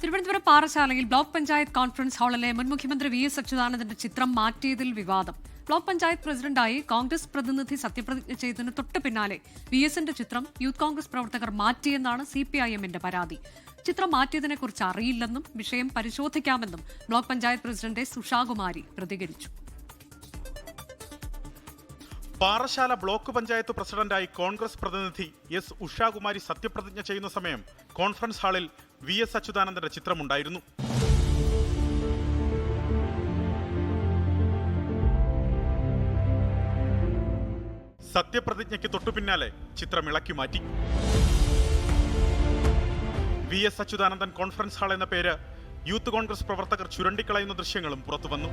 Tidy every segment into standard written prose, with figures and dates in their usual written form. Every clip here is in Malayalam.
തിരുവനന്തപുരം പാറശാലയിൽ ബ്ലോക്ക് പഞ്ചായത്ത് കോൺഫറൻസ് ഹാളിലെ മുൻ മുഖ്യമന്ത്രി വി.എസ്. അച്യുതാനന്ദന്റെ ചിത്രം മാറ്റിയതിൽ വിവാദം. ബ്ലോക്ക് പഞ്ചായത്ത് പ്രസിഡന്റായി കോൺഗ്രസ് പ്രതിനിധി സത്യപ്രതിജ്ഞ ചെയ്തതിന് തൊട്ടു പിന്നാലെ വി.എസിന്റെ ചിത്രം യൂത്ത് കോൺഗ്രസ് പ്രവർത്തകർ മാറ്റിയെന്നാണ് CPIMന്റെ പരാതി. ചിത്രം മാറ്റിയതിനെക്കുറിച്ച് അറിയില്ലെന്നും വിഷയം പരിശോധിക്കാമെന്നും ബ്ലോക്ക് പഞ്ചായത്ത് പ്രസിഡന്റ് സുഷാകുമാരി പ്രതികരിച്ചു. പാറശാല ബ്ലോക്ക് പഞ്ചായത്ത് പ്രസിഡന്റായി കോൺഗ്രസ് പ്രതിനിധി എസ് ഉഷാകുമാരി സത്യപ്രതിജ്ഞ ചെയ്യുന്ന സമയം കോൺഫറൻസ് ഹാളിൽ വി.എസ്. അച്യുതാനന്ദന്റെ ചിത്രമുണ്ടായിരുന്നു. സത്യപ്രതിജ്ഞയ്ക്ക് തൊട്ടുപിന്നാലെ ചിത്രം ഇളക്കി മാറ്റി. വി.എസ്. അച്യുതാനന്ദൻ കോൺഫറൻസ് ഹാൾ എന്ന പേര് യൂത്ത് കോൺഗ്രസ് പ്രവർത്തകർ ചുരണ്ടിക്കളയുന്ന ദൃശ്യങ്ങളും പുറത്തുവന്നു.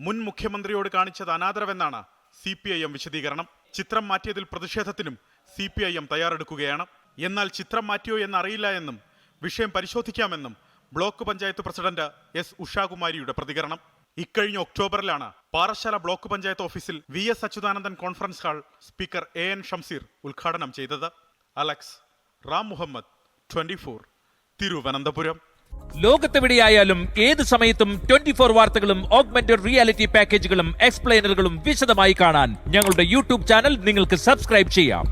മുൻ മുഖ്യമന്ത്രിയോട് കാണിച്ചത് അനാദരവെന്നാണ് CPIM വിശദീകരണം. ചിത്രം മാറ്റിയതിൽ പ്രതിഷേധത്തിനും CPIM തയ്യാറെടുക്കുകയാണ്. എന്നാൽ ചിത്രം മാറ്റിയോ എന്നറിയില്ല എന്നും വിഷയം പരിശോധിക്കാമെന്നും ബ്ലോക്ക് പഞ്ചായത്ത് പ്രസിഡന്റ് എസ് ഉഷാകുമാരിയുടെ പ്രതികരണം. ഇക്കഴിഞ്ഞ ഒക്ടോബറിലാണ് പാറശാല ബ്ലോക്ക് പഞ്ചായത്ത് ഓഫീസിൽ VS. Achuthanandan conference hall speaker AN Shamseer ഉദ്ഘാടനം ചെയ്തത്. അലക്സ് റാം മുഹമ്മദ്, 24, തിരുവനന്തപുരം. ലോകത്തെവിടെയായാലും ഏത് സമയത്തും 24 വാർത്തകളും ഓഗ്മെന്റഡ് റിയാലിറ്റി പാക്കേജുകളും എക്സ്പ്ലെയിനറുകളും വിശദമായി കാണാൻ ഞങ്ങളുടെ YouTube ചാനൽ നിങ്ങൾക്ക് സബ്സ്ക്രൈബ് ചെയ്യാം.